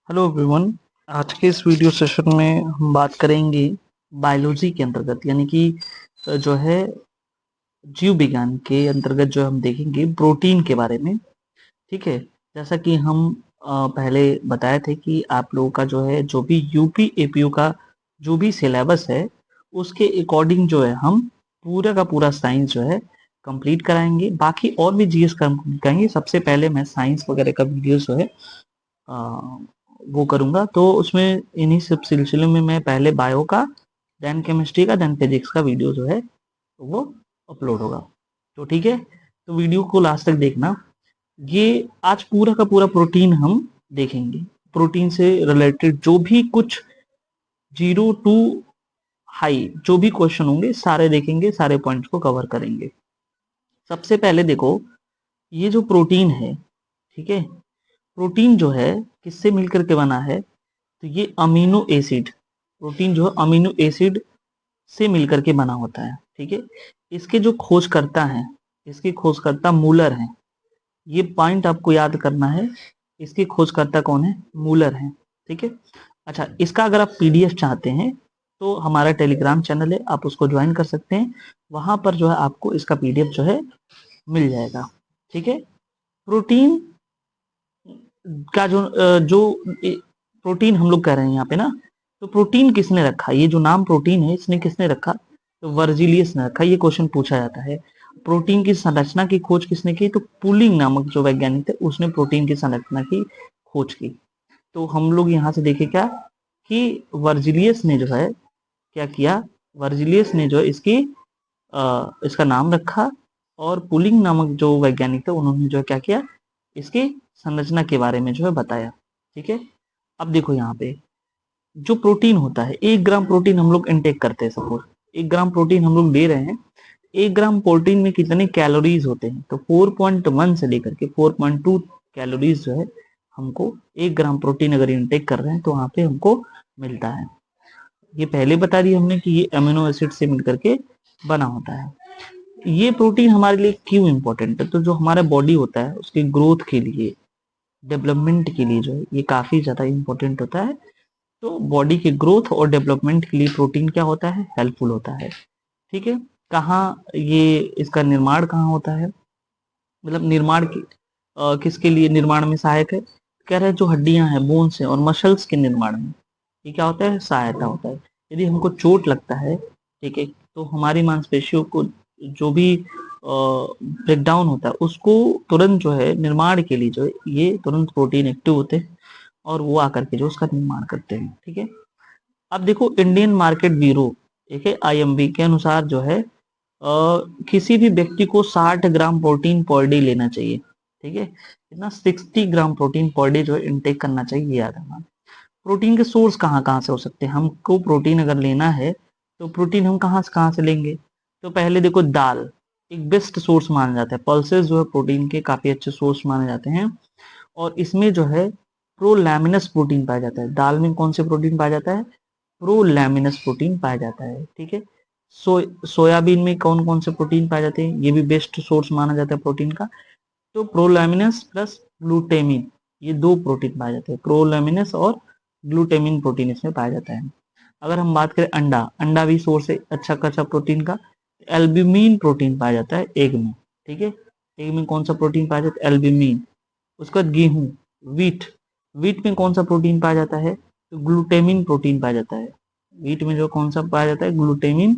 Hello everyone. आज के इस वीडियो सेशन में हम बात करेंगे बायोलॉजी के अंतर्गत यानी कि जो है जीव विज्ञान के अंतर्गत जो हम देखेंगे प्रोटीन के बारे में। ठीक है, जैसा कि हम पहले बताए थे कि आप लोगों का जो है जो भी यूपी एपीयू का जो भी सिलेबस है उसके अकॉर्डिंग जो है हम पूरा का पूरा साइंस जो है कंप्लीट कराएंगे। बाकी और भी जीएस कंप्लीट कराएंगे। सबसे पहले मैं साइंस वगैरह का वीडियो जो है अ, वो करूंगा, तो उसमें इन्हीं सब सिलसिले में मैं पहले बायो का, देन केमिस्ट्री का, देन फिजिक्स का वीडियो जो है तो वो अपलोड होगा। तो ठीक है, तो वीडियो को लास्ट तक देखना। ये आज पूरा का पूरा प्रोटीन हम देखेंगे। प्रोटीन से रिलेटेड जो भी कुछ जीरो टू हाई जो भी क्वेश्चन होंगे सारे देखेंगे, सारे पॉइंट्स को कवर करेंगे। सबसे पहले देखो, ये जो प्रोटीन है, ठीक है, प्रोटीन जो है किससे मिलकर के बना है, तो ये अमीनो एसिड, प्रोटीन जो है अमीनो एसिड से मिलकर के बना होता है। ठीक है, इसके जो खोजकर्ता हैं, इसके खोजकर्ता मूलर हैं। ये पॉइंट आपको याद करना है, इसके खोजकर्ता कौन है, मूलर हैं। ठीक है, अच्छा, इसका अगर आप पीडीएफ चाहते हैं तो हमारा टेलीग्राम चैनल है, आप उसको ज्वाइन कर सकते हैं। वहां पर जो है आपको इसका पीडीएफ जो है मिल जाएगा। ठीक है, प्रोटीन का जो प्रोटीन हम लोग कह रहे हैं यहाँ पे ना, तो प्रोटीन किसने रखा, ये जो नाम प्रोटीन है इसने किसने रखा, तो वर्जिलियस ने रखा। ये क्वेश्चन पूछा जाता है, प्रोटीन की संरचना की खोज किसने की, तो पुलिंग नामक जो वैज्ञानिक थे उसने प्रोटीन की संरचना की खोज की। तो हम लोग यहाँ से देखे क्या कि वर्जिलियस ने जो है क्या किया, वर्जिलियस ने जो है इसका नाम रखा, और पुलिंग नामक जो वैज्ञानिक थे उन्होंने जो है क्या किया, इसकी संरचना के बारे में जो है बताया। ठीक है, अब देखो यहाँ पे जो प्रोटीन होता है, 1 ग्राम प्रोटीन हम लोग इनटेक करते हैं। सपोज 1 ग्राम प्रोटीन हम लोग ले रहे हैं, 1 ग्राम प्रोटीन में कितने कैलोरीज होते हैं, तो 4.1 से लेकर के 4.2 कैलोरीज जो है हमको 1 ग्राम प्रोटीन अगर इनटेक कर रहे हैं तो वहां पे हमको मिलता है। ये पहले बता दिया हमने कि ये अमीनो एसिड से मिलकर के बना होता है। ये प्रोटीन हमारे लिए क्यों इंपॉर्टेंट है, तो जो हमारा बॉडी होता है उसके ग्रोथ के लिए, डेवलपमेंट के लिए जो है ये काफी ज्यादा इंपॉर्टेंट होता है। तो बॉडी के ग्रोथ और डेवलपमेंट के लिए प्रोटीन क्या होता है, हेल्पफुल होता है। ठीक है, कहाँ ये इसका निर्माण कहाँ होता है, मतलब निर्माण किसके लिए निर्माण में सहायक है, कह रहे हैं जो हड्डियां हैं, बोन्स हैं और मसल्स के निर्माण में ये क्या होता है, सहायता होता है। यदि हमको चोट लगता है, ठीक है, तो हमारी मांसपेशियों को जो भी ब्रेकडाउन होता है उसको तुरंत जो है निर्माण के लिए जो है ये तुरंत प्रोटीन एक्टिव होते हैं और वो आकर के जो उसका निर्माण करते हैं। ठीक है, अब देखो इंडियन मार्केट ब्यूरो, ठीक है, आईएमबी के अनुसार जो है किसी भी व्यक्ति को 60 ग्राम प्रोटीन पर डे लेना चाहिए। ठीक है, इतना 60 ग्राम प्रोटीन पर डे जो है इनटेक करना चाहिए, ये याद रखना। प्रोटीन के सोर्स कहाँ कहाँ से हो सकते हैं, हमको प्रोटीन अगर लेना है तो प्रोटीन हम कहाँ से लेंगे, तो पहले देखो दाल एक बेस्ट सोर्स माना जाता है। पल्सेस जो है प्रोटीन के काफी अच्छे सोर्स माने जाते हैं, और इसमें जो है प्रोलैमिनस प्रोटीन पाया जाता है। दाल में कौन से प्रोटीन पाया जाता है, प्रोलैमिनस प्रोटीन पाया जाता है। ठीक है, सोयाबीन में कौन कौन से प्रोटीन पाए जाते हैं, ये भी बेस्ट सोर्स माना जाता है प्रोटीन का। तो प्रोलैमिनस प्लस ग्लूटेमिन, ये 2 प्रोटीन पाए जाते हैं, प्रोलैमिनस और ग्लूटेमिन प्रोटीन इसमें पाया जाता है। अगर हम बात करें अंडा, अंडा भी सोर्स है अच्छा खासा प्रोटीन का। एल्ब्यूमिन प्रोटीन पाया जाता है एग में। ठीक है, एग में कौन सा प्रोटीन पाया जाता है, एल्ब्यूमिन। उसके बाद गेहूं, वीट, वीट में कौन सा प्रोटीन पाया जाता है, तो ग्लूटेमिन प्रोटीन पाया जाता है। वीट में जो कौन सा पाया जाता है, ग्लूटेमिन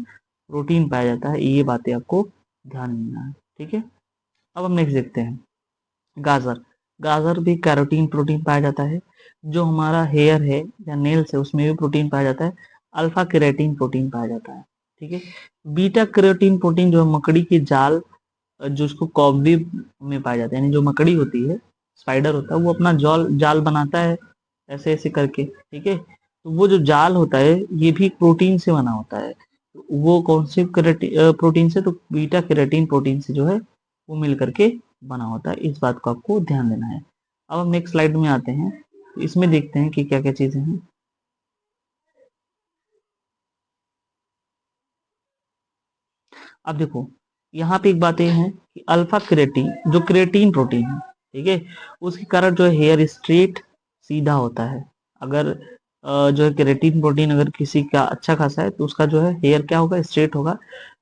प्रोटीन पाया जाता है। ये बातें आपको ध्यान में रखना है। ठीक है, अब हम नेक्स्ट देखते हैं गाजर। गाजर भी कैरोटीन प्रोटीन पाया जाता है। जो हमारा हेयर है या नेल्स है उसमें भी प्रोटीन पाया जाता है, अल्फा केराटिन प्रोटीन पाया जाता है। ठीक है, बीटा केराटिन प्रोटीन जो है मकड़ी की जाल, जो उसको कॉबवेब में पाया जाता है, यानी जो मकड़ी होती है, स्पाइडर होता है, वो अपना जाल जाल बनाता है ऐसे ऐसे करके। ठीक है, तो वो जो जाल होता है ये भी प्रोटीन से बना होता है। तो वो कौन से प्रोटीन से, तो बीटा केराटिन प्रोटीन से जो है वो मिल करके बना होता है। इस बात को आपको ध्यान देना है। अब हम नेक्स्ट स्लाइड में आते हैं, तो इसमें देखते हैं कि क्या क्या चीजें हैं। अब देखो यहाँ पे एक बात ये है कि अल्फा क्रेटीन, जो क्रेटीन प्रोटीन है, ठीक है, उसके कारण जो है हेयर स्ट्रेट सीधा होता है। अगर जो है केराटिन प्रोटीन अगर किसी का अच्छा खासा है तो उसका जो है हेयर क्या होगा, स्ट्रेट होगा।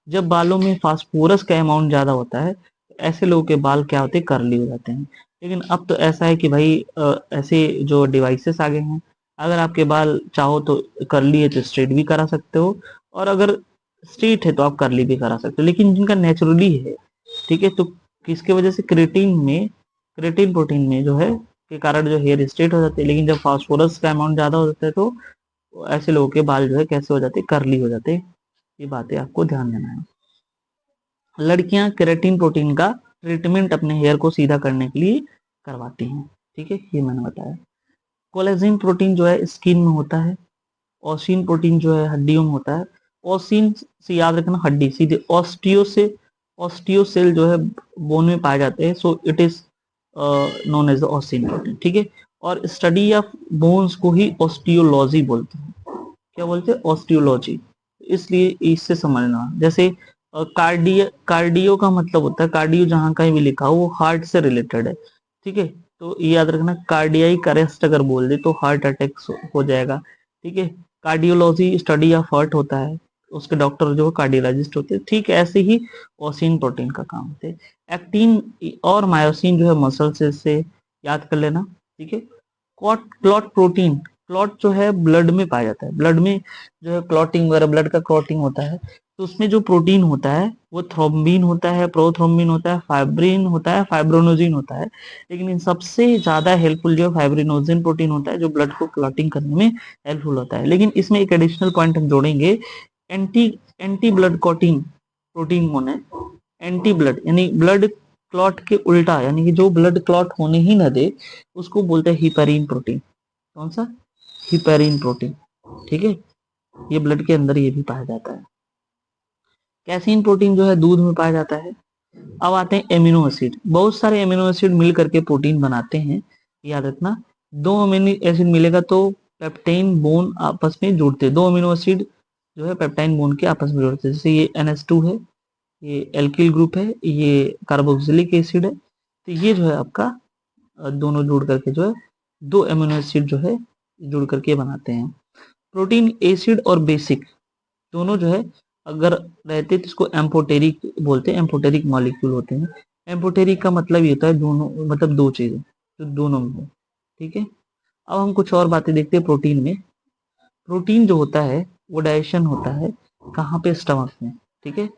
जब बालों में फास्फोरस का अमाउंट ज्यादा होता है तो ऐसे लोगों के बाल क्या होते हैं, कर्ली हो जाते हैं। लेकिन अब तो ऐसा है कि भाई ऐसे जो डिवाइसेस आ गए हैं, अगर आपके बाल चाहो तो कर्ली है तो स्ट्रेट भी करा सकते हो, और अगर स्ट्रेट है तो आप कर्ली भी करा सकते हो। लेकिन जिनका नेचुरली है, ठीक है, तो किसके वजह से, क्रेटीन प्रोटीन में जो है के कारण जो हेयर स्ट्रेट हो जाते हैं। लेकिन जब फास्फोरस का अमाउंट ज्यादा हो जाता है तो ऐसे लोगों के बाल जो है कैसे हो जाते हैं, कर्ली हो जाते हैं। ये बातें आपको ध्यान देना है। लड़कियां केराटिन प्रोटीन का ट्रीटमेंट अपने हेयर को सीधा करने के लिए करवाती हैं, ठीक है, ये मैंने बताया। कोलेजिन प्रोटीन जो है स्किन में होता है। ओसिन प्रोटीन जो है हड्डियों में होता है। ओसिन से याद रखना हड्डी, सीधे ऑस्टियोसेल जो है बोन में पाए जाते हैं, so it is known as the ossein protein, ठीक है। और स्टडी ऑफ बोन्स को ही ऑस्टियोलॉजी बोलते हैं। क्या बोलते हैं, ऑस्टियोलॉजी। इसलिए इससे समझना, जैसे कार्डियो का मतलब होता है, कार्डियो जहां कहीं भी लिखा हो वो हार्ट से रिलेटेड है, ठीक है। तो ये याद रखना, कार्डियाइक अरेस्ट अगर बोल दे तो हार्ट अटैक हो जाएगा, ठीक है। कार्डियोलॉजी स्टडी ऑफ हार्ट होता है, उसके डॉक्टर जो कार्डियोलॉजिस्ट होते हैं, ठीक है। ऐसे ही ओसिन प्रोटीन का काम होता है। एक्टिन और मायोसिन जो है मसल से याद कर लेना, ठीक है। क्लॉट प्रोटीन, क्लॉट जो है ब्लड में पाया जाता है। ब्लड में जो है क्लॉटिंग वगैरह, ब्लड का क्लॉटिंग होता है, तो उसमें जो प्रोटीन होता है वो थ्रोम्बिन होता है, प्रोथ्रोम्बिन होता है, फाइब्रिन होता है, फाइब्रोनोजिन होता है। लेकिन इन सबसे ज्यादा हेल्पफुल जो फाइब्रिनोजिन प्रोटीन होता है, जो ब्लड को क्लॉटिंग करने में हेल्पफुल होता है। लेकिन इसमें एक एडिशनल पॉइंट हम जोड़ेंगे, anti anti blood clotting protein होने, एंटी ब्लड यानी ब्लड क्लॉट के उल्टा, यानी कि जो ब्लड क्लॉट होने ही ना दे, उसको बोलते हैं हिपेरिन प्रोटीन। कौन सा, हिपेरिन प्रोटीन, ठीक है। ये ब्लड के अंदर ये भी पाया जाता है। कैसीन प्रोटीन जो है दूध में पाया जाता है। अब आते हैं एमिनो एसिड। बहुत सारे एमिनो एसिड मिल करके प्रोटीन बनाते हैं, याद रखना। दो अमीनो एसिड मिलेगा तो पेप्टाइन बोन आपस में जुड़ते हैं। दो अमीनो एसिड जो है पेप्टाइन बोन के आपस में जुड़ते हैं। जैसे ये NH2 है, ये एल्किल ग्रुप है, ये कार्बोक्सिलिक एसिड है। तो ये जो है आपका दोनों जुड़ करके जो है दो अमीनो एसिड जो है जुड़ करके बनाते हैं। प्रोटीन एसिड और बेसिक दोनों जो है अगर रहते तो इसको एम्फोटेरिक बोलते हैं, एम्फोटेरिक मॉलिक्यूल होते हैं। एम्फोटेरिक का मतलब ये होता है दोनों, मतलब दो चीजें जो दोनों में हो, ठीक है। अब हम कुछ और बातें देखते हैं प्रोटीन में। प्रोटीन जो होता है वो डाइजेशन होता है कहाँ पे, स्टमक में, ठीक है।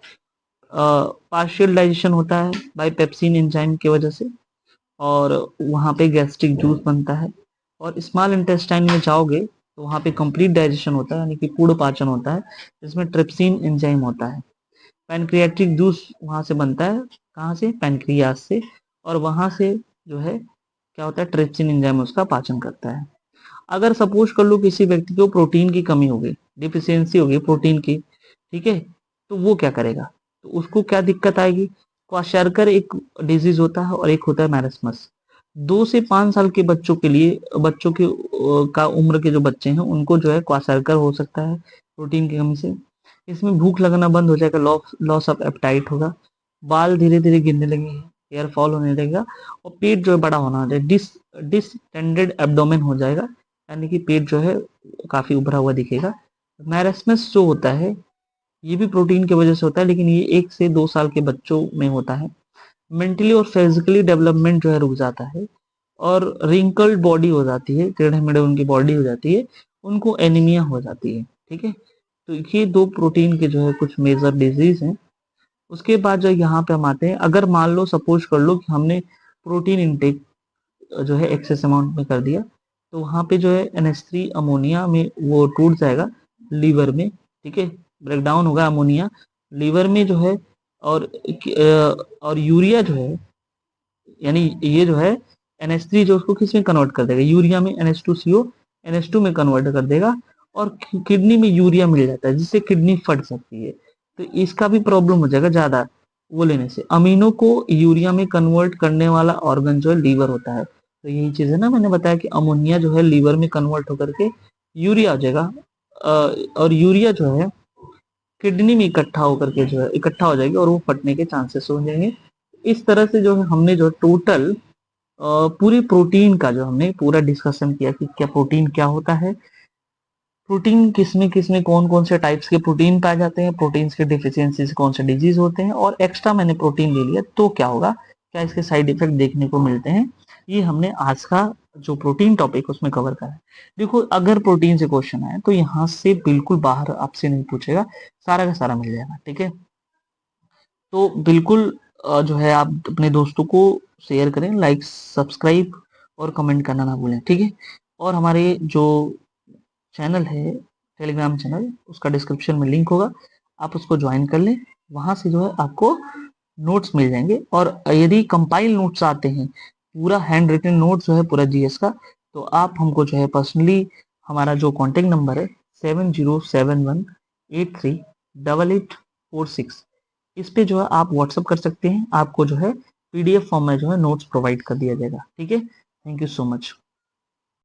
पार्शियल डाइजेशन होता है बाय पेप्सिन एंजाइम की वजह से, और वहाँ पे गैस्ट्रिक जूस बनता है। और स्मॉल इंटेस्टाइन में जाओगे तो वहाँ पे कंप्लीट डाइजेशन होता है, यानी कि पूर्ण पाचन होता है, जिसमें ट्रिप्सिन एंजाइम होता है। पैनक्रियाटिक जूस वहाँ से बनता है, कहाँ से, पैनक्रियास से, और वहाँ से जो है क्या होता है, ट्रिप्सिन एंजाइम उसका पाचन करता है। अगर सपोज कर लो किसी व्यक्ति को प्रोटीन की कमी हो गई, डिफिशियंसी हो गई प्रोटीन की, ठीक है, तो वो क्या करेगा, तो उसको क्या दिक्कत आएगी। क्वाशरकर एक डिजीज होता है और एक होता है मैरस्मस। 2 से 5 साल के बच्चों के लिए, बच्चों के का उम्र के जो बच्चे हैं उनको जो है क्वाशरकर हो सकता है प्रोटीन की कमी से। इसमें भूख लगना बंद हो जाएगा, लॉस ऑफ एपेटाइट होगा, बाल धीरे धीरे गिरने लगेंगे, हेयर फॉल होने लगेगा, और पेट जो है बड़ा होना हो जाएगा, डिसटेंडेड एब्डोमेन हो जाएगा, यानी कि पेट जो है काफी उभरा हुआ दिखेगा। मैरस्मस जो होता है ये भी प्रोटीन की वजह से होता है, लेकिन ये 1 से 2 साल के बच्चों में होता है। मेंटली और फिजिकली डेवलपमेंट जो है रुक जाता है, और रिंकल्ड बॉडी हो जाती है, टेढ़े मेढ़े उनकी बॉडी हो जाती है, उनको एनीमिया हो जाती है, ठीक है। तो ये दो प्रोटीन के जो है कुछ मेजर डिजीज हैं। उसके बाद जो यहाँ पे हम आते हैं, अगर मान लो सपोज कर लो कि हमने प्रोटीन इनटेक जो है एक्सेस अमाउंट में कर दिया, तो वहाँ पे जो है NH3 अमोनिया में वो टूट जाएगा लीवर में, ठीक है, ब्रेकडाउन होगा अमोनिया लीवर में जो है। और यूरिया जो है, यानी ये जो है NH3 जो उसको किस में कन्वर्ट कर देगा, यूरिया में, NH2CO NH2 में कन्वर्ट कर देगा, और किडनी में यूरिया मिल जाता है जिससे किडनी फट सकती है। तो इसका भी प्रॉब्लम हो जाएगा ज्यादा वो लेने से। अमीनो को यूरिया में कन्वर्ट करने वाला ऑर्गन जो है लीवर होता है। तो यही चीज है ना, मैंने बताया कि अमोनिया जो है लीवर में कन्वर्ट होकर के यूरिया हो जाएगा, और यूरिया जो है किडनी में इकट्ठा होकर के जो है इकट्ठा हो जाएगी, और वो फटने के चांसेस हो जाएंगे। इस तरह से जो है हमने जो टोटल पूरी प्रोटीन का जो हमने पूरा डिस्कशन किया कि क्या प्रोटीन क्या होता है, प्रोटीन किसमें किसमें कौन कौन से टाइप्स के प्रोटीन पाए जाते हैं, प्रोटीन के डिफिशियंसी से कौन से डिजीज होते हैं, और एक्स्ट्रा मैंने प्रोटीन ले लिया तो क्या होगा, क्या इसके साइड इफेक्ट देखने को मिलते हैं। ये हमने आज का जो प्रोटीन टॉपिक उसमें कवर करा है। देखो अगर प्रोटीन से क्वेश्चन आए तो यहाँ से बिल्कुल बाहर आपसे नहीं पूछेगा, सारा का सारा मिल जाएगा, ठीक है। तो बिल्कुल जो है आप अपने दोस्तों को शेयर करें, लाइक सब्सक्राइब और कमेंट करना ना भूलें, ठीक है। और हमारे जो चैनल है, टेलीग्राम चैनल, उसका डिस्क्रिप्शन में लिंक होगा, आप उसको ज्वाइन कर लें। वहां से जो है आपको नोट्स मिल जाएंगे, और यदि कंपाइल नोट्स आते हैं, पूरा हैंड रिटन नोट्स जो है पूरा जीएस का, तो आप हमको जो है पर्सनली, हमारा जो कॉन्टेक्ट नंबर है 7071838846, इस पे जो है आप व्हाट्सअप कर सकते हैं। आपको जो है पीडीएफ फॉर्म में जो है नोट्स प्रोवाइड कर दिया जाएगा, ठीक है। Thank you so much.